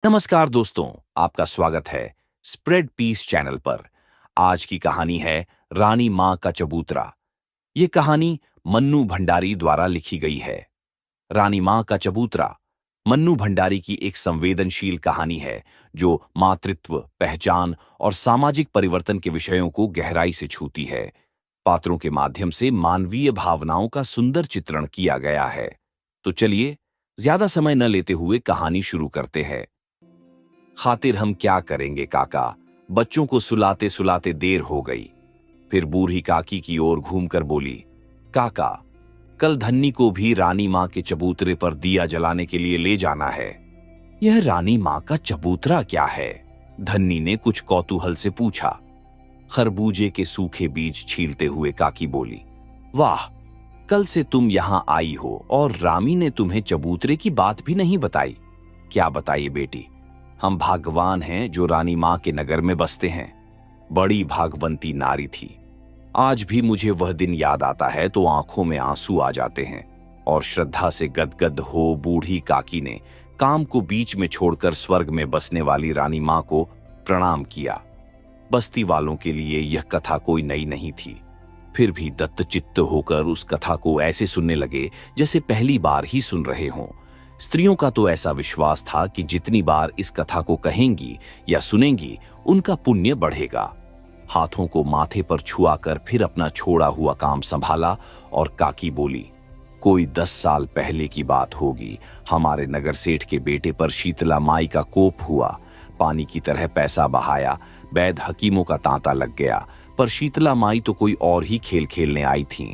नमस्कार दोस्तों, आपका स्वागत है स्प्रेड पीस चैनल पर। आज की कहानी है रानी मां का चबूतरा। ये कहानी मन्नू भंडारी द्वारा लिखी गई है। रानी मां का चबूतरा मन्नू भंडारी की एक संवेदनशील कहानी है जो मातृत्व, पहचान और सामाजिक परिवर्तन के विषयों को गहराई से छूती है। पात्रों के माध्यम से मानवीय भावनाओं का सुंदर चित्रण किया गया है। तो चलिए, ज्यादा समय न लेते हुए कहानी शुरू करते हैं। खातिर हम क्या करेंगे काका, बच्चों को सुलाते सुलाते देर हो गई। फिर बूढ़ी काकी की ओर घूमकर बोली, काका, कल धन्नी को भी रानी मां के चबूतरे पर दिया जलाने के लिए ले जाना है। यह रानी मां का चबूतरा क्या है? धन्नी ने कुछ कौतूहल से पूछा। खरबूजे के सूखे बीज छीलते हुए काकी बोली, वाह, कल से तुम यहां आई हो और रामी ने तुम्हें चबूतरे की बात भी नहीं बताई। क्या बताइए बेटी, हम भाग्यवान हैं जो रानी मां के नगर में बसते हैं। बड़ी भागवंती नारी थी। आज भी मुझे वह दिन याद आता है तो आंखों में आंसू आ जाते हैं। और श्रद्धा से गदगद हो बूढ़ी काकी ने काम को बीच में छोड़कर स्वर्ग में बसने वाली रानी मां को प्रणाम किया। बस्ती वालों के लिए यह कथा कोई नई नहीं थी। फिर भी दत्तचित्त होकर उस कथा को ऐसे सुनने लगे जैसे पहली बार ही सुन रहे हों। स्त्रियों का तो ऐसा विश्वास था कि जितनी बार इस कथा को कहेंगी या सुनेंगी, उनका पुण्य बढ़ेगा। हाथों को माथे पर छुआकर फिर अपना छोड़ा हुआ काम संभाला और काकी बोली, कोई 10 साल पहले की बात होगी। हमारे नगर सेठ के बेटे पर शीतला माई का कोप हुआ। पानी की तरह पैसा बहाया, वैद्य हकीमों का तांता लग गया, पर शीतला माई तो कोई और ही खेल खेलने आई थीं।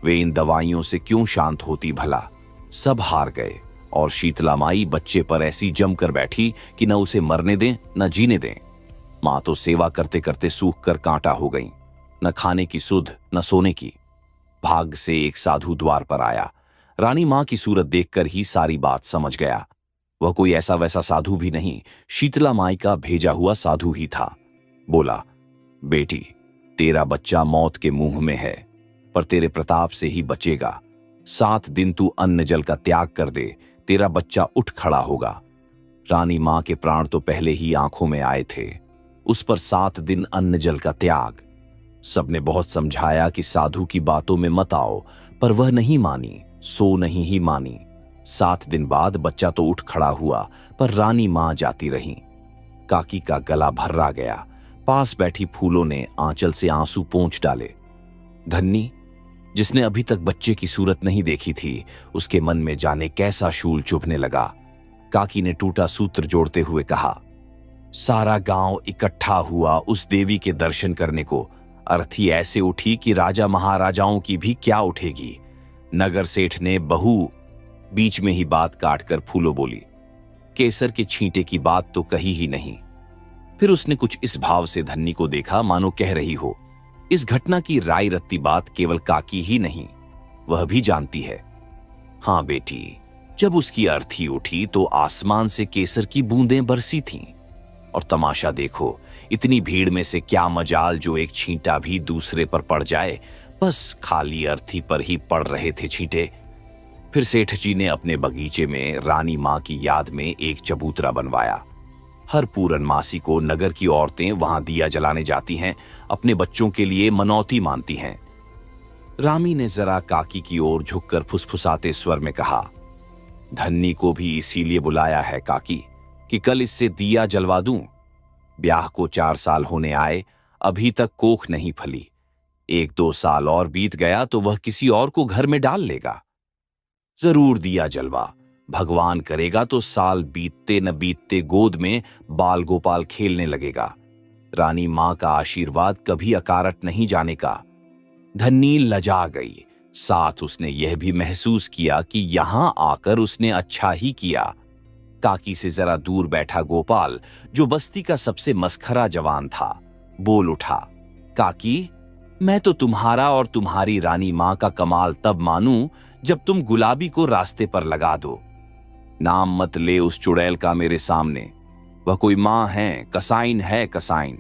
वे इन दवाइयों से क्यों शांत होती भला? सब हार गए और शीतला माई बच्चे पर ऐसी जमकर बैठी कि न उसे मरने दें न जीने दें। मां तो सेवा करते करते सूख कर कांटा हो गई, न खाने की सुध न सोने की। भाग्य से एक साधु द्वार पर आया। रानी मां की सूरत देखकर ही सारी बात समझ गया। वह कोई ऐसा वैसा साधु भी नहीं, शीतला माई का भेजा हुआ साधु ही था। बोला, बेटी, तेरा बच्चा मौत के मुंह में है, पर तेरे प्रताप से ही बचेगा। 7 दिन तू अन्न जल का त्याग कर दे, तेरा बच्चा उठ खड़ा होगा। रानी मां के प्राण तो पहले ही आंखों में आए थे, उस पर 7 दिन अन्न जल का त्याग। सबने बहुत समझाया कि साधु की बातों में मत आओ, पर वह नहीं मानी, सो नहीं ही मानी। 7 दिन बाद बच्चा तो उठ खड़ा हुआ, पर रानी मां जाती रही। काकी का गला भर्रा गया। पास बैठी फूलों ने आंचल से आंसू पोंछ डाले। धन्नी, जिसने अभी तक बच्चे की सूरत नहीं देखी थी, उसके मन में जाने कैसा शूल चुभने लगा। काकी ने टूटा सूत्र जोड़ते हुए कहा, सारा गांव इकट्ठा हुआ उस देवी के दर्शन करने को। अर्थी ऐसे उठी कि राजा महाराजाओं की भी क्या उठेगी। नगर सेठ ने बहू बीच में ही बात काटकर फूलो बोली, केसर के छींटे की बात तो कही ही नहीं। फिर उसने कुछ इस भाव से धन्नी को देखा मानो कह रही हो, इस घटना की राय रत्ती बात केवल काकी ही नहीं, वह भी जानती है। हां बेटी, जब उसकी अर्थी उठी तो आसमान से केसर की बूंदें बरसी थीं। और तमाशा देखो, इतनी भीड़ में से क्या मजाल जो एक छींटा भी दूसरे पर पड़ जाए। बस खाली अर्थी पर ही पड़ रहे थे छींटे। फिर सेठ जी ने अपने बगीचे में रानी मां की याद में एक चबूतरा बनवाया। हर पूरनमासी को नगर की औरतें वहां दिया जलाने जाती हैं, अपने बच्चों के लिए मनौती मानती हैं। रामी ने जरा काकी की ओर झुककर फुसफुसाते स्वर में कहा, धन्नी को भी इसीलिए बुलाया है काकी कि कल इससे दिया जलवा दूं। ब्याह को 4 साल होने आए, अभी तक कोख नहीं फली। 1-2 साल और बीत गया तो वह किसी और को घर में डाल लेगा। जरूर दिया जलवा, भगवान करेगा तो साल बीतते न बीतते गोद में बाल गोपाल खेलने लगेगा। रानी मां का आशीर्वाद कभी अकारट नहीं जाने का। धन्नी लजा गई। साथ उसने यह भी महसूस किया कि यहां आकर उसने अच्छा ही किया। काकी से जरा दूर बैठा गोपाल, जो बस्ती का सबसे मस्खरा जवान था, बोल उठा, काकी, मैं तो तुम्हारा और तुम्हारी रानी मां का कमाल तब मानूं जब तुम गुलाबी को रास्ते पर लगा दो। नाम मत ले उस चुड़ैल का मेरे सामने। वह कोई मां है, कसाइन है, कसाइन।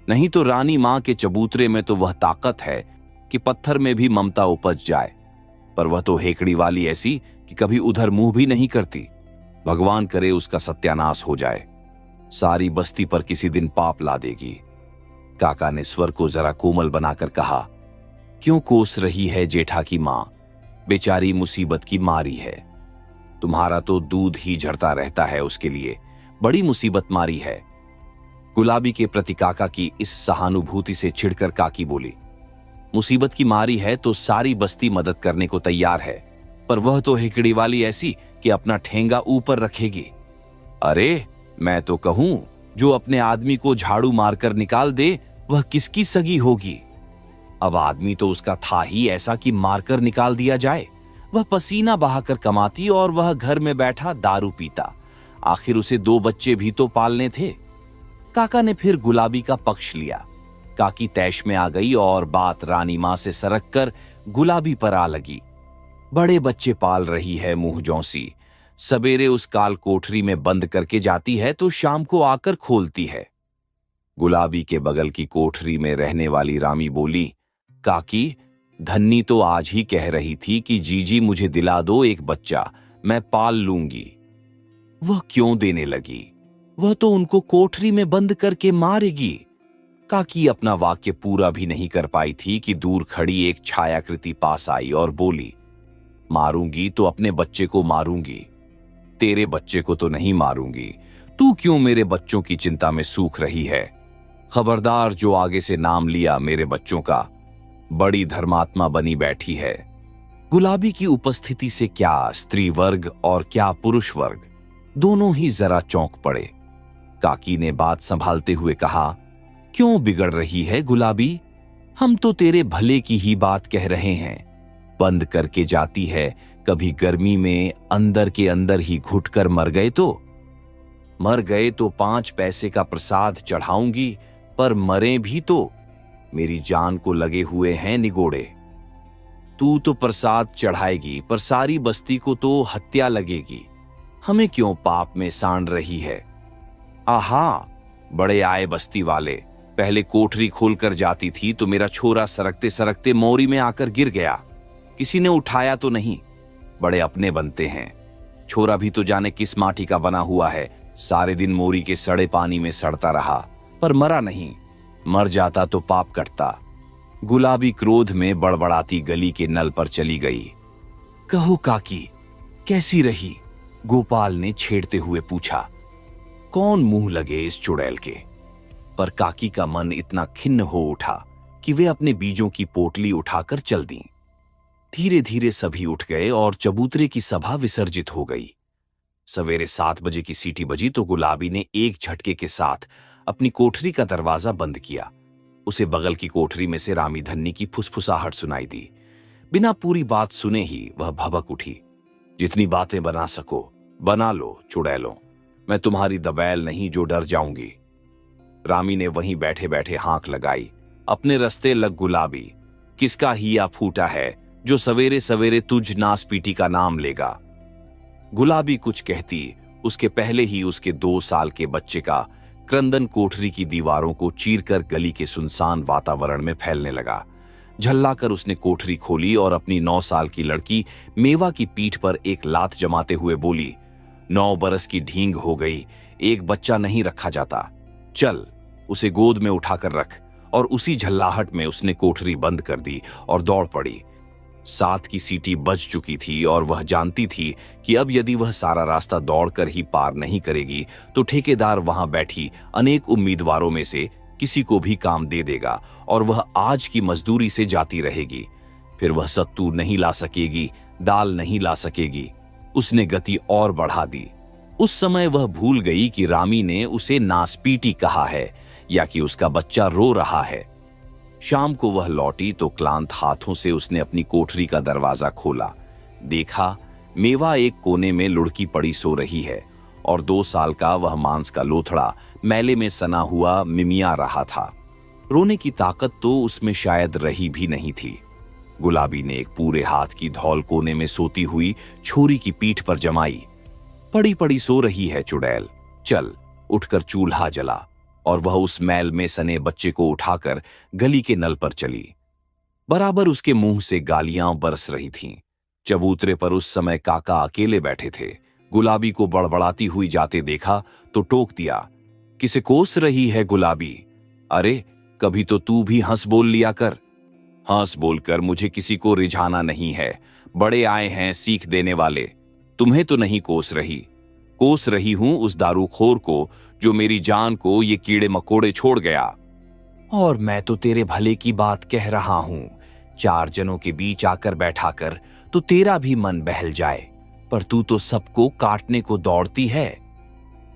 नहीं तो रानी मां के चबूतरे में तो वह ताकत है कि पत्थर में भी ममता उपज जाए, पर वह तो हेकड़ी वाली ऐसी कि कभी उधर मुंह भी नहीं करती। भगवान करे उसका सत्यानाश हो जाए। सारी बस्ती पर किसी दिन पाप ला देगी। काका ने स्वर को जरा कोमल बनाकर कहा, क्यों कोस रही है जेठा की मां? बेचारी मुसीबत की मारी है। तुम्हारा तो दूध ही झरता रहता है उसके लिए, बड़ी मुसीबत मारी है। गुलाबी के प्रति काका की इस सहानुभूति से चिढ़कर काकी बोली, मुसीबत की मारी है तो सारी बस्ती मदद करने को तैयार है, पर वह तो हिकड़ी वाली ऐसी कि अपना ठेंगा ऊपर रखेगी। अरे मैं तो कहूं, जो अपने आदमी को झाड़ू मारकर निकाल दे वह किसकी सगी होगी? अब आदमी तो उसका था ही ऐसा कि मारकर निकाल दिया जाए। वह पसीना बहाकर कमाती और वह घर में बैठा दारू पीता। आखिर उसे 2 बच्चे भी तो पालने थे। काका ने फिर गुलाबी का पक्ष लिया। काकी तैश में आ गई और बात रानी मां से सरक कर गुलाबी पर आ लगी। बड़े बच्चे पाल रही है मुंह जौसी। सवेरे उस काल कोठरी में बंद करके जाती है तो शाम को आकर खोलती है। गुलाबी के बगल की कोठरी में रहने वाली रामी बोली, काकी, धन्नी तो आज ही कह रही थी कि जीजी मुझे दिला दो एक बच्चा, मैं पाल लूंगी। वह क्यों देने लगी? वह तो उनको कोठरी में बंद करके मारेगी। काकी अपना वाक्य पूरा भी नहीं कर पाई थी कि दूर खड़ी एक छायाकृति पास आई और बोली, मारूंगी तो अपने बच्चे को मारूंगी, तेरे बच्चे को तो नहीं मारूंगी। तू क्यों मेरे बच्चों की चिंता में सूख रही है? खबरदार, जो आगे से नाम लिया मेरे बच्चों का, बड़ी धर्मात्मा बनी बैठी है। गुलाबी की उपस्थिति से क्या स्त्री वर्ग और क्या पुरुष वर्ग, दोनों ही जरा चौंक पड़े। काकी ने बात संभालते हुए कहा, क्यों बिगड़ रही है गुलाबी? हम तो तेरे भले की ही बात कह रहे हैं। बंद करके जाती है, कभी गर्मी में अंदर के अंदर ही घुटकर मर गए तो 5 पैसे का प्रसाद चढ़ाऊंगी, पर मरे भी तो मेरी जान को लगे हुए हैं निगोड़े। तू तो प्रसाद चढ़ाएगी, पर सारी बस्ती को तो हत्या लगेगी। हमें क्यों पाप में सांड रही है? आहा, बड़े आए बस्ती वाले। पहले कोठरी खोलकर जाती थी तो मेरा छोरा सरकते सरकते मोरी में आकर गिर गया, किसी ने उठाया तो नहीं। बड़े अपने बनते हैं। छोरा भी तो जाने किस माटी का बना हुआ है, सारे दिन मोरी के सड़े पानी में सड़ता रहा, पर मरा नहीं। मर जाता तो पाप कटता। गुलाबी क्रोध में बड़बड़ाती गली के नल पर चली गई। कहो काकी, कैसी रही? गोपाल ने छेड़ते हुए पूछा। कौन मुंह लगे इस चुड़ैल के? पर काकी का मन इतना खिन्न हो उठा कि वे अपने बीजों की पोटली उठाकर चल दी। धीरे धीरे सभी उठ गए और चबूतरे की सभा विसर्जित हो गई। सवेरे 7 बजे की सीटी बजी तो गुलाबी ने एक झटके के साथ अपनी कोठरी का दरवाजा बंद किया। उसे बगल की कोठरी में से रामी धन्नी की फुसफुसाहट सुनाई दी। बिना पूरी बात सुने ही वह भभक उठी। जितनी बातें बना सको बना लो चुड़ैलों, मैं तुम्हारी दबैल नहीं जो डर जाऊंगी। रामी ने वहीं बैठे बैठे हाँक लगाई। अपने रस्ते लग गुलाबी, किसका हिया फूटा है जो सवेरे सवेरे तुझ नासपीटी का नाम लेगा? गुलाबी कुछ कहती, उसके पहले ही उसके 2 साल के बच्चे का क्रंदन कोठरी की दीवारों को चीरकर गली के सुनसान वातावरण में फैलने लगा। झल्लाकर उसने कोठरी खोली और अपनी 9 साल की लड़की मेवा की पीठ पर एक लात जमाते हुए बोली, 9 बरस की ढींग हो गई, एक बच्चा नहीं रखा जाता, चल उसे गोद में उठाकर रख। और उसी झल्लाहट में उसने कोठरी बंद कर दी और दौड़ पड़ी। 7 की सीटी बज चुकी थी और वह जानती थी कि अब यदि वह सारा रास्ता दौड़कर ही पार नहीं करेगी तो ठेकेदार वहां बैठी अनेक उम्मीदवारों में से किसी को भी काम दे देगा और वह आज की मजदूरी से जाती रहेगी। फिर वह सत्तू नहीं ला सकेगी, दाल नहीं ला सकेगी। उसने गति और बढ़ा दी। उस समय वह भूल गई कि रामी ने उसे नासपीटी कहा है या कि उसका बच्चा रो रहा है। शाम को वह लौटी तो क्लांत हाथों से उसने अपनी कोठरी का दरवाजा खोला। देखा, मेवा एक कोने में लुढ़की पड़ी सो रही है और 2 साल का वह मांस का लोथड़ा मैले में सना हुआ मिमिया रहा था। रोने की ताकत तो उसमें शायद रही भी नहीं थी। गुलाबी ने एक पूरे हाथ की धौल कोने में सोती हुई छोरी की पीठ पर जमाई। पड़ी पड़ी सो रही है चुड़ैल, चल उठकर चूल्हा जला। और वह उस मैल में सने बच्चे को उठाकर गली के नल पर चली। बराबर उसके मुंह से गालियां बरस रही थीं। चबूतरे पर उस समय काका अकेले बैठे थे। गुलाबी को बड़बड़ाती हुई जाते देखा तो टोक दिया, किसे कोस रही है गुलाबी? अरे, कभी तो तू भी हंस बोल लिया कर। हंस बोलकर मुझे किसी को रिझाना नहीं है। बड़े आए हैं सीख देने वाले। तुम्हें तो नहीं कोस रही हूं उस दारूखोर को जो मेरी जान को ये कीड़े मकोड़े छोड़ गया। और मैं तो तेरे भले की बात कह रहा हूं। 4 जनों के बीच आकर बैठा कर तो तेरा भी मन बहल जाए, पर तू तो सबको काटने को दौड़ती है।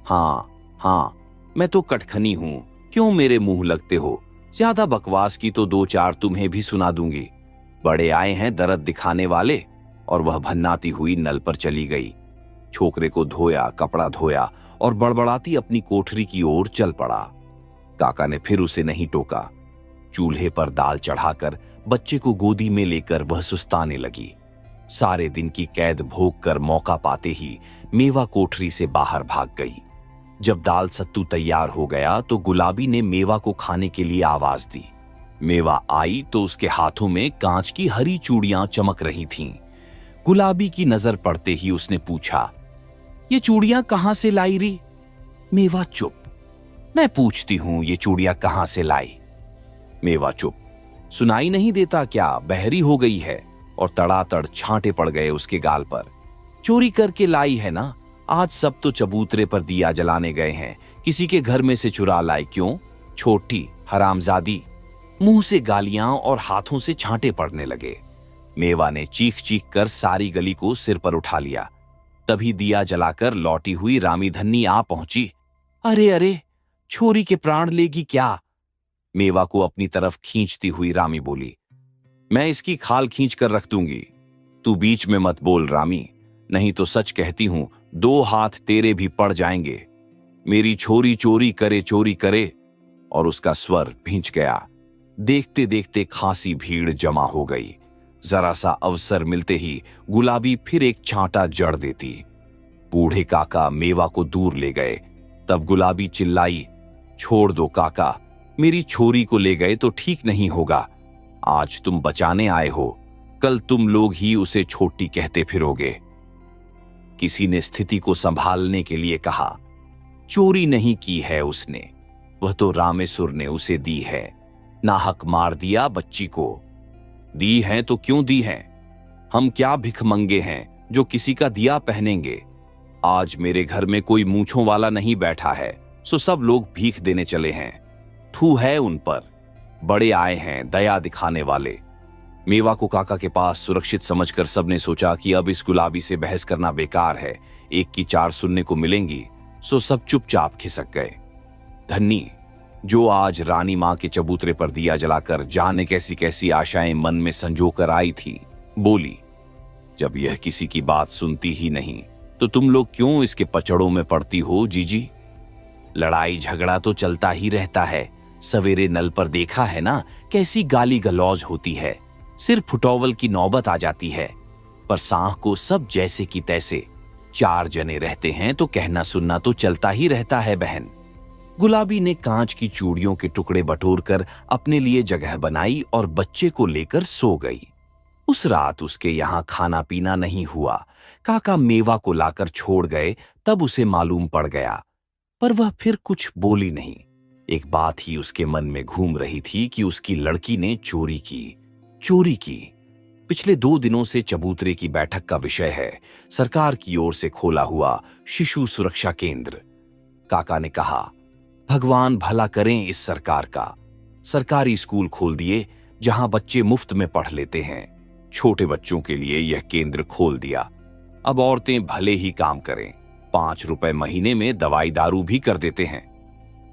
हाँ, मैं तो कटखनी हूं, क्यों मेरे मुंह लगते हो? ज्यादा बकवास की तो 2-4 तुम्हें भी सुना दूंगी। बड़े आए हैं दर्द दिखाने वाले। और वह भन्नाती हुई नल पर चली गई। छोकरे को धोया, कपड़ा धोया और बड़बड़ाती अपनी कोठरी की ओर चल पड़ा। काका ने फिर उसे नहीं टोका। चूल्हे पर दाल चढ़ाकर बच्चे को गोदी में लेकर वह सुस्ताने लगी। सारे दिन की कैद भोग कर मौका पाते ही मेवा कोठरी से बाहर भाग गई। जब दाल सत्तू तैयार हो गया तो गुलाबी ने मेवा को खाने के लिए आवाज दी। मेवा आई तो उसके हाथों में कांच की हरी चूड़ियां चमक रही थीं। गुलाबी की नजर पड़ते ही उसने पूछा, ये चूड़ियां कहां से लाई री? मेवा चुप। मैं पूछती हूं ये चूड़ियां कहां से लाई? मेवा चुप। सुनाई नहीं देता क्या? बहरी हो गई है। और तड़ातड़ छांटे पड़ गए उसके गाल पर। चोरी करके लाई है ना? आज सब तो चबूतरे पर दिया जलाने गए हैं, किसी के घर में से चुरा लाई क्यों? छोटी हरामजादी। मुंह से गालियां और हाथों से छांटे पड़ने लगे। मेवा ने चीख चीख कर सारी गली को सिर पर उठा लिया। तभी दिया जलाकर लौटी हुई रामी धन्नी आ पहुंची। अरे अरे, छोरी के प्राण लेगी क्या? मेवा को अपनी तरफ खींचती हुई रामी बोली। मैं इसकी खाल खींच कर रख दूंगी। तू बीच में मत बोल रामी, नहीं तो सच कहती हूं 2 हाथ तेरे भी पड़ जाएंगे। मेरी छोरी चोरी करे। और उसका स्वर भींच गया। देखते देखते खासी भीड़ जमा हो गई। जरा सा अवसर मिलते ही गुलाबी फिर एक छांटा जड़ देती। बूढ़े काका मेवा को दूर ले गए। तब गुलाबी चिल्लाई, छोड़ दो काका, मेरी छोरी को ले गए तो ठीक नहीं होगा। आज तुम बचाने आए हो, कल तुम लोग ही उसे छोटी कहते फिरोगे। किसी ने स्थिति को संभालने के लिए कहा, चोरी नहीं की है उसने, वह तो रामेसुर ने उसे दी है। नाहक मार दिया बच्ची को। दी हैं तो क्यों दी हैं? हम क्या भिखमंगे हैं जो किसी का दिया पहनेंगे? आज मेरे घर में कोई मूंछों वाला नहीं बैठा है, सो सब लोग भीख देने चले हैं। थू है उन पर। बड़े आए हैं दया दिखाने वाले। मेवा को काका के पास सुरक्षित समझकर सबने सोचा कि अब इस गुलाबी से बहस करना बेकार है, एक की 4 सुनने को मिलेंगी, सो सब चुपचाप खिसक गए। धन्नी, जो आज रानी मां के चबूतरे पर दिया जलाकर जाने कैसी कैसी आशाएं मन में संजोकर आई थी, बोली, जब यह किसी की बात सुनती ही नहीं तो तुम लोग क्यों इसके पचड़ों में पड़ती हो जीजी? लड़ाई झगड़ा तो चलता ही रहता है। सवेरे नल पर देखा है ना कैसी गाली गलौज होती है। सिर फुटौवल की नौबत आ जाती है। पर सांह को सब जैसे की तैसे। 4 जने रहते हैं तो कहना सुनना तो चलता ही रहता है बहन। गुलाबी ने कांच की चूड़ियों के टुकड़े बटोरकर अपने लिए जगह बनाई और बच्चे को लेकर सो गई। उस रात उसके यहां खाना पीना नहीं हुआ। काका मेवा को लाकर छोड़ गए तब उसे मालूम पड़ गया, पर वह फिर कुछ बोली नहीं। एक बात ही उसके मन में घूम रही थी कि उसकी लड़की ने चोरी की। पिछले 2 दिनों से चबूतरे की बैठक का विषय है सरकार की ओर से खोला हुआ शिशु सुरक्षा केंद्र। काका ने कहा, भगवान भला करें इस सरकार का। सरकारी स्कूल खोल दिए जहां बच्चे मुफ्त में पढ़ लेते हैं। छोटे बच्चों के लिए यह केंद्र खोल दिया। अब औरतें भले ही काम करें, 5 रुपए महीने में दवाई दारू भी कर देते हैं।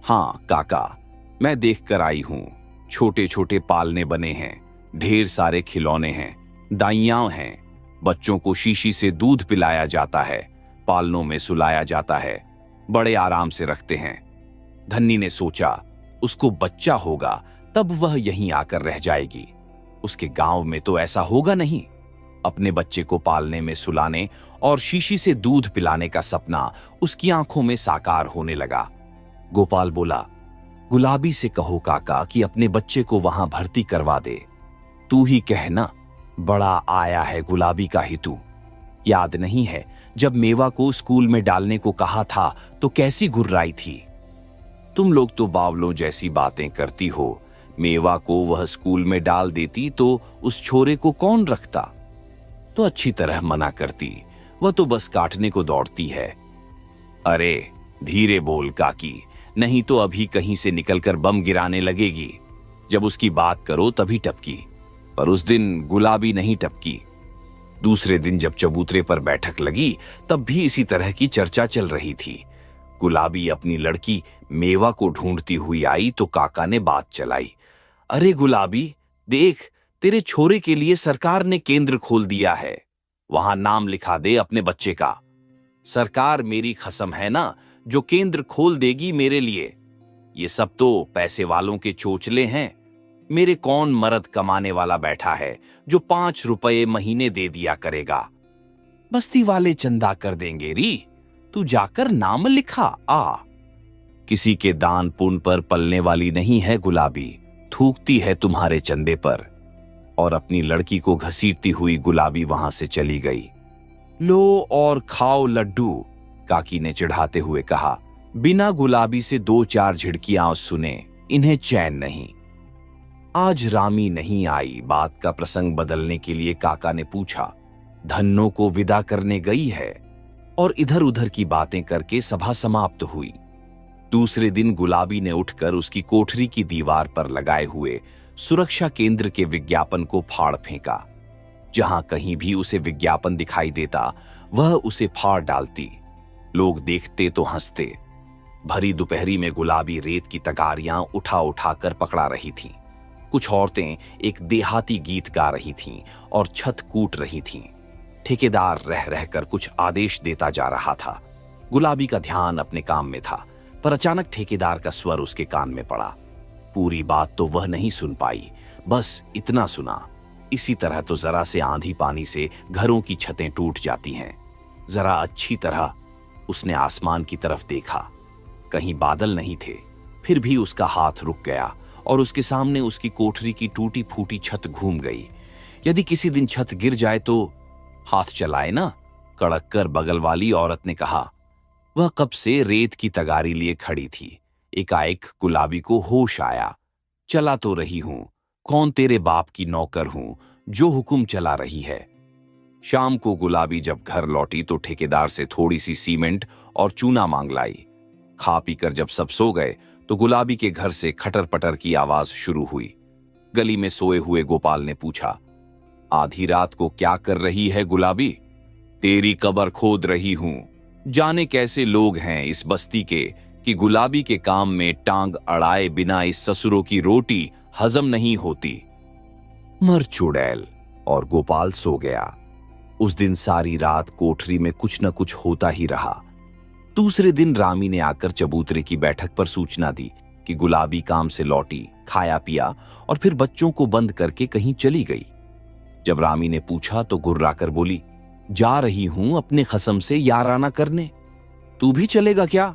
हाँ काका, मैं देख कर आई हूं, छोटे छोटे पालने बने हैं, ढेर सारे खिलौने हैं, दाइयां हैं। बच्चों को शीशी से दूध पिलाया जाता है, पालनों में सुलाया जाता है, बड़े आराम से रखते हैं। धन्नी ने सोचा, उसको बच्चा होगा तब वह यहीं आकर रह जाएगी। उसके गांव में तो ऐसा होगा नहीं। अपने बच्चे को पालने में सुलाने और शीशी से दूध पिलाने का सपना उसकी आंखों में साकार होने लगा। गोपाल बोला, गुलाबी से कहो काका कि अपने बच्चे को वहां भर्ती करवा दे। तू ही कहना, बड़ा आया है गुलाबी का ही तू। याद नहीं है जब मेवा को स्कूल में डालने को कहा था तो कैसी गुर्राई थी। तुम लोग तो बावलों जैसी बातें करती हो। मेवा को वह स्कूल में डाल देती तो उस छोरे को कौन रखता? तो अच्छी तरह मना करती, वह तो बस काटने को दौड़ती है। अरे धीरे बोल काकी, नहीं तो अभी कहीं से निकलकर बम गिराने लगेगी। जब उसकी बात करो तभी टपकी, पर उस दिन गुलाबी नहीं टपकी। दूसरे दिन जब चबूतरे पर बैठक लगी तब भी इसी तरह की चर्चा चल रही थी। गुलाबी अपनी लड़की मेवा को ढूंढती हुई आई तो काका ने बात चलाई। अरे गुलाबी देख, तेरे छोरे के लिए सरकार ने केंद्र खोल दिया है, वहां नाम लिखा दे अपने बच्चे का। सरकार मेरी कसम है ना, जो केंद्र खोल देगी मेरे लिए। ये सब तो पैसे वालों के चोचले हैं। मेरे कौन मर्द कमाने वाला बैठा है जो 5 रुपये महीने दे दिया करेगा? बस्ती वाले चंदा कर देंगे री, तू जाकर नाम लिखा आ। किसी के दान पुण्य पर पलने वाली नहीं है गुलाबी, थूकती है तुम्हारे चंदे पर। और अपनी लड़की को घसीटती हुई गुलाबी वहां से चली गई। लो और खाओ लड्डू, काकी ने चिढ़ाते हुए कहा। बिना गुलाबी से 2-4 झिड़कियां सुने इन्हें चैन नहीं। आज रामी नहीं आई। बात का प्रसंग बदलने के लिए काका ने पूछा। धन्नो को विदा करने गई है। और इधर उधर की बातें करके सभा समाप्त हुई। दूसरे दिन गुलाबी ने उठकर उसकी कोठरी की दीवार पर लगाए हुए सुरक्षा केंद्र के विज्ञापन को फाड़ फेंका। जहां कहीं भी उसे विज्ञापन दिखाई देता वह उसे फाड़ डालती। लोग देखते तो हंसते। भरी दोपहरी में गुलाबी रेत की तगारियां उठा उठाकर पकड़ा रही थीं। कुछ औरतें एक देहाती गीत गा रही थीं और छत कूट रही थीं। ठेकेदार रह रहकर कुछ आदेश देता जा रहा था। गुलाबी का ध्यान अपने काम में था, पर अचानक ठेकेदार का स्वर उसके कान में पड़ा। पूरी बात तो वह नहीं सुन पाई, बस इतना सुना। इसी तरह तो जरा से आंधी पानी से घरों की छतें टूट जाती हैं। जरा अच्छी तरह उसने आसमान की तरफ देखा, कहीं बादल नहीं थे। फिर भी उसका हाथ रुक गया और उसके सामने उसकी कोठरी की टूटी फूटी छत घूम गई। यदि किसी दिन छत गिर जाए तो हाथ चलाए ना, कड़क कर बगल वाली औरत ने कहा। वह कब से रेत की तगारी लिए खड़ी थी। एकाएक गुलाबी को होश आया। चला तो रही हूं, कौन तेरे बाप की नौकर हूं जो हुक्म चला रही है। शाम को गुलाबी जब घर लौटी तो ठेकेदार से थोड़ी सी सीमेंट और चूना मांग लाई। खा पीकर जब सब सो गए तो गुलाबी के घर से खटर पटर की आवाज शुरू हुई। गली में सोए हुए गोपाल ने पूछा, आधी रात को क्या कर रही है गुलाबी? तेरी कब्र खोद रही हूं। जाने कैसे लोग हैं इस बस्ती के कि गुलाबी के काम में टांग अड़ाए बिना इस ससुरों की रोटी हजम नहीं होती। मर चुड़ैल। और गोपाल सो गया। उस दिन सारी रात कोठरी में कुछ न कुछ होता ही रहा। दूसरे दिन रामी ने आकर चबूतरे की बैठक पर सूचना दी कि गुलाबी काम से लौटी, खाया पिया और फिर बच्चों को बंद करके कहीं चली गई। जब रामी ने पूछा तो गुर्राकर बोली, जा रही हूं अपने खसम से याराना करने, तू भी चलेगा क्या?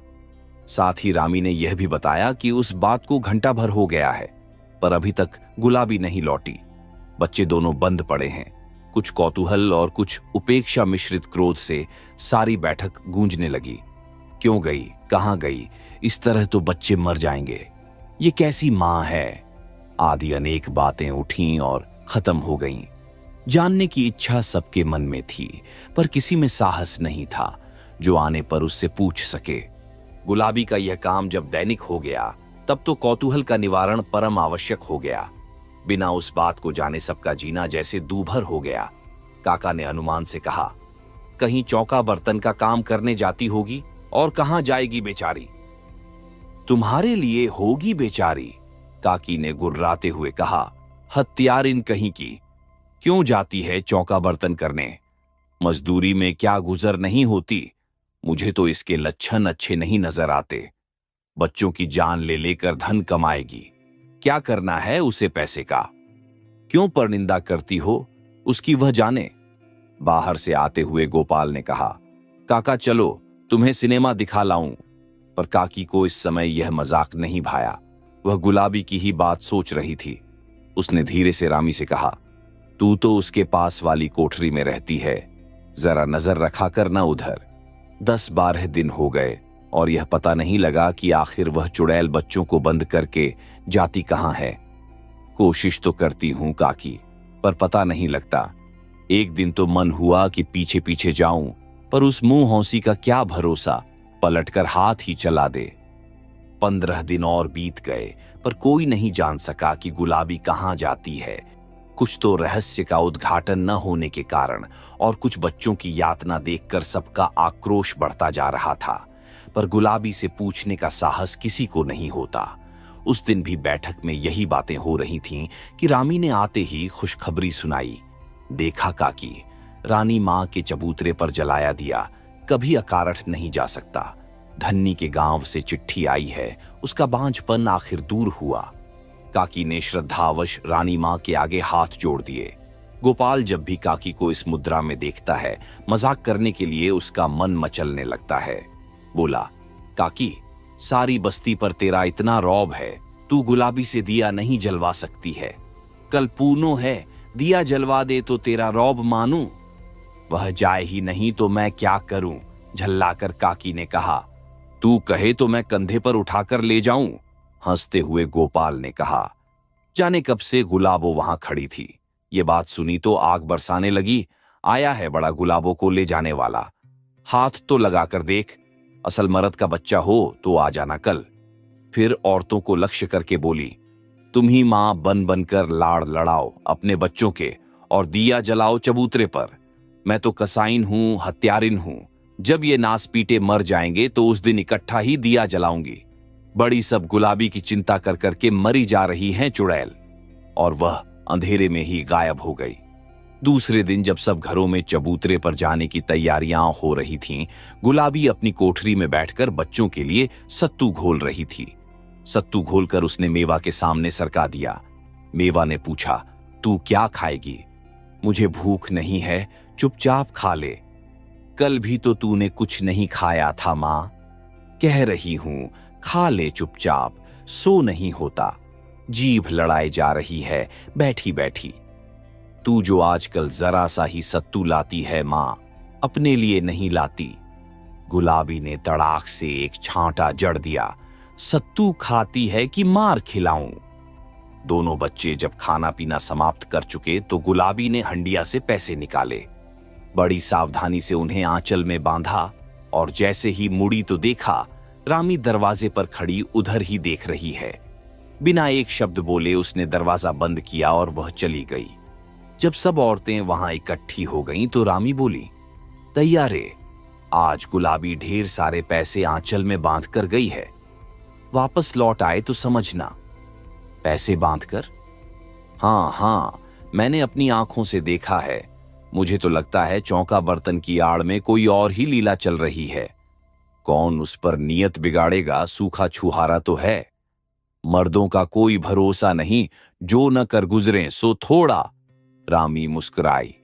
साथ ही रामी ने यह भी बताया कि उस बात को घंटा भर हो गया है, पर अभी तक गुलाबी नहीं लौटी। बच्चे दोनों बंद पड़े हैं। कुछ कौतूहल और कुछ उपेक्षा मिश्रित क्रोध से सारी बैठक गूंजने लगी। क्यों गई, कहां गई? इस तरह तो बच्चे मर जाएंगे। ये कैसी मां है? आदि अनेक बातें उठीं और खत्म हो गईं। जानने की इच्छा सबके मन में थी, पर किसी में साहस नहीं था जो आने पर उससे पूछ सके। गुलाबी का यह काम जब दैनिक हो गया तब तो कौतूहल का निवारण परम आवश्यक हो गया। बिना उस बात को जाने सबका जीना जैसे दूभर हो गया। काका ने अनुमान से कहा, कहीं चौका बर्तन का काम करने जाती होगी, और कहां जाएगी बेचारी? तुम्हारे लिए होगी बेचारी, काकी ने गुर्राते हुए कहा। हत्यारिन कहीं की, क्यों जाती है चौका बर्तन करने? मजदूरी में क्या गुजर नहीं होती? मुझे तो इसके लक्षण अच्छे नहीं नजर आते। बच्चों की जान ले लेकर धन कमाएगी, क्या करना है उसे पैसे का? क्यों परनिंदा करती हो उसकी, वह जाने। बाहर से आते हुए गोपाल ने कहा, काका चलो तुम्हें सिनेमा दिखा लाऊं। पर काकी को इस समय यह मजाक नहीं भाया। वह गुलाबी की ही बात सोच रही थी। उसने धीरे से रामी से कहा, तू तो उसके पास वाली कोठरी में रहती है, जरा नजर रखा कर ना उधर। 10-12 दिन हो गए, और यह पता नहीं लगा कि आखिर वह चुड़ैल बच्चों को बंद करके जाती कहाँ है। कोशिश तो करती हूं काकी, पर पता नहीं लगता। एक दिन तो मन हुआ कि पीछे पीछे जाऊं, पर उस मुंह हौसी का क्या भरोसा, पलटकर हाथ ही चला दे। 15 दिन और बीत गए, पर कोई नहीं जान सका कि गुलाबी कहाँ जाती है। कुछ तो रहस्य का उद्घाटन न होने के कारण और कुछ बच्चों की यातना देखकर सबका आक्रोश बढ़ता जा रहा था, पर गुलाबी से पूछने का साहस किसी को नहीं होता। उस दिन भी बैठक में यही बातें हो रही थीं कि रामी ने आते ही खुशखबरी सुनाई। देखा काकी, रानी मां के चबूतरे पर जलाया दिया कभी अकारठ नहीं जा सकता। धन्नी के गांव से चिट्ठी आई है, उसका बांझपन आखिर दूर हुआ। काकी ने श्रद्धावश रानी मां के आगे हाथ जोड़ दिए। गोपाल जब भी काकी को इस मुद्रा में देखता है, मजाक करने के लिए उसका मन मचलने लगता है। बोला, काकी, सारी बस्ती पर तेरा इतना रौब है, तू गुलाबी से दिया नहीं जलवा सकती है। कल पूनो है, दिया जलवा दे तो तेरा रौब मानूं। वह जाए ही नहीं तो मैं क्या करूं, झल्लाकर काकी ने कहा। तू कहे तो मैं कंधे पर उठाकर ले जाऊं, हंसते हुए गोपाल ने कहा। जाने कब से गुलाबो वहां खड़ी थी। ये बात सुनी तो आग बरसाने लगी। आया है बड़ा गुलाबो को ले जाने वाला, हाथ तो लगाकर देख, असल मर्द का बच्चा हो तो आ जाना कल। फिर औरतों को लक्ष्य करके बोली, तुम ही मां बन बनकर लाड़ लड़ाओ अपने बच्चों के और दिया जलाओ चबूतरे पर। मैं तो कसाइन हूं, हत्यारिन हूं। जब ये नास पीटे मर जाएंगे तो उस दिन इकट्ठा ही दिया जलाऊंगी। बड़ी सब गुलाबी की चिंता कर करके मरी जा रही हैं चुड़ैल। और वह अंधेरे में ही गायब हो गई। दूसरे दिन जब सब घरों में चबूतरे पर जाने की तैयारियां हो रही थीं, गुलाबी अपनी कोठरी में बैठकर बच्चों के लिए सत्तू घोल रही थी। सत्तू घोलकर उसने मेवा के सामने सरका दिया। मेवा ने पूछा, तू क्या खाएगी? मुझे भूख नहीं है, चुपचाप खा ले। कल भी तो तूने कुछ नहीं खाया था मां। कह रही हूं, खा ले चुपचाप, सो नहीं होता। जीभ लड़ाई जा रही है बैठी बैठी। तू जो आजकल जरा सा ही सत्तू लाती है मां, अपने लिए नहीं लाती। गुलाबी ने तड़ाक से एक छांटा जड़ दिया। सत्तू खाती है कि मार खिलाऊं? दोनों बच्चे जब खाना पीना समाप्त कर चुके तो गुलाबी ने हंडिया से पैसे निकाले। बड़ी सावधानी से उन्हें आंचल में बांधा और जैसे ही मुड़ी तो देखा रामी दरवाजे पर खड़ी उधर ही देख रही है। बिना एक शब्द बोले उसने दरवाजा बंद किया और वह चली गई। जब सब औरतें वहां इकट्ठी हो गईं तो रामी बोली, तैयारे, आज गुलाबी ढेर सारे पैसे आंचल में बांध कर गई है। वापस लौट आए तो समझना। पैसे बांधकर? हाँ, मैंने अपनी आंखों से देखा है। मुझे तो लगता है चौका बर्तन की आड़ में कोई और ही लीला चल रही है। कौन उस पर नियत बिगाड़ेगा, सूखा छुहारा तो है। मर्दों का कोई भरोसा नहीं, जो न कर गुजरे सो थोड़ा। रामी मुस्कुराई।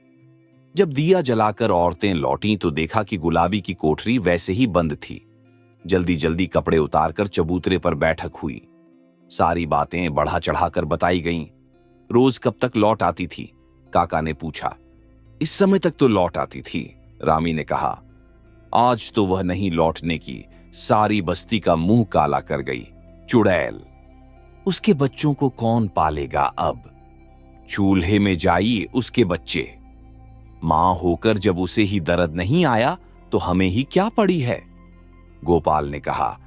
जब दिया जलाकर औरतें लौटीं तो देखा कि गुलाबी की कोठरी वैसे ही बंद थी। जल्दी जल्दी कपड़े उतारकर चबूतरे पर बैठक हुई। सारी बातें बढ़ा चढ़ाकर बताई गईं। रोज कब तक लौट आती थी? काका ने पूछा। इस समय तक तो लौट आती थी, रामी ने कहा। आज तो वह नहीं लौटने की, सारी बस्ती का मुंह काला कर गई। चुड़ैल। उसके बच्चों को कौन पालेगा अब? चूल्हे में जाइए उसके बच्चे। मां होकर जब उसे ही दर्द नहीं आया तो हमें ही क्या पड़ी है? गोपाल ने कहा,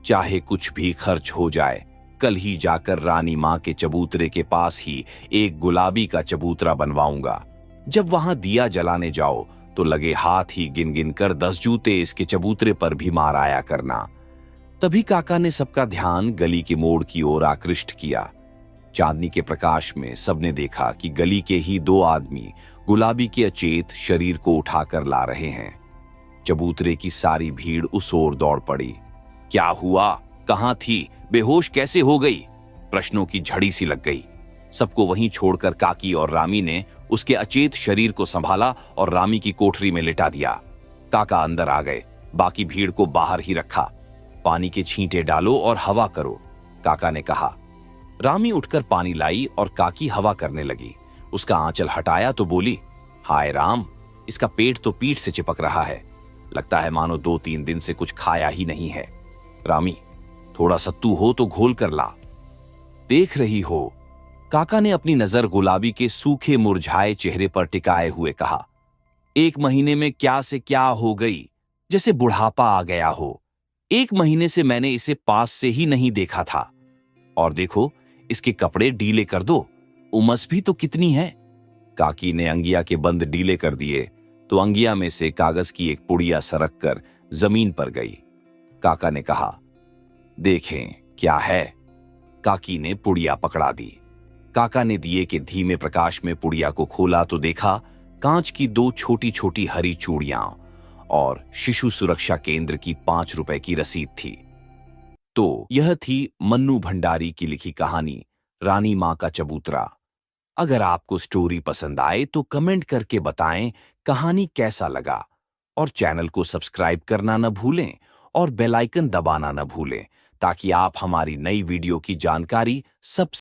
चाहे कुछ भी खर्च हो जाए, कल ही जाकर रानी मां के चबूतरे के पास ही एक गुलाबी का चबूतरा बनवाऊंगा। जब वहां दिया जलाने जाओ तो लगे हाथ ही गिन गिन कर 10 जूते इसके चबूतरे पर भी मार आया करना। तभी काका ने सबका ध्यान गली के मोड़ की ओर आकृष्ट किया। चांदनी के प्रकाश में सबने देखा कि गली के ही 2 आदमी गुलाबी के अचेत शरीर को उठाकर ला रहे हैं। चबूतरे की सारी भीड़ उस ओर दौड़ पड़ी। क्या हुआ? कहां थी? बेहोश कैसे हो गई? प्रश्नों की झड़ी सी लग गई। सबको वहीं छोड़कर काकी और रामी ने उसके अचेत शरीर को संभाला और रामी की कोठरी में लिटा दिया। काका अंदर आ गए, बाकी भीड़ को बाहर ही रखा। पानी के छींटे डालो और हवा करो, काका ने कहा। रामी उठकर पानी लाई और काकी हवा करने लगी। उसका आंचल हटाया तो बोली, हाय राम, इसका पेट तो पीठ से चिपक रहा है। लगता है मानो 2-3 दिन से कुछ खाया ही नहीं है। रामी, थोड़ा सत्तू हो तो घोल कर ला। देख रही हो, काका ने अपनी नजर गुलाबी के सूखे मुरझाए चेहरे पर टिकाए हुए कहा। 1 महीने में क्या से क्या हो गई, जैसे बुढ़ापा आ गया हो। 1 महीने से मैंने इसे पास से ही नहीं देखा था। और देखो, इसके कपड़े ढीले कर दो, उमस भी तो कितनी है। काकी ने अंगिया के बंद ढीले कर दिए तो अंगिया में से कागज की एक पुड़िया सरक कर जमीन पर गई। काका ने कहा, देखें क्या है। काकी ने पुड़िया पकड़ा दी। काका ने दिए के धीमे प्रकाश में पुड़िया को खोला तो देखा कांच की 2 छोटी छोटी हरी चूड़ियां और शिशु सुरक्षा केंद्र की 5 रुपए की रसीद थी। तो यह थी मन्नू भंडारी की लिखी कहानी रानी मां का चबूतरा। अगर आपको स्टोरी पसंद आए तो कमेंट करके बताएं कहानी कैसा लगा, और चैनल को सब्सक्राइब करना न भूलें और बेल आइकन दबाना न भूलें ताकि आप हमारी नई वीडियो की जानकारी सबसे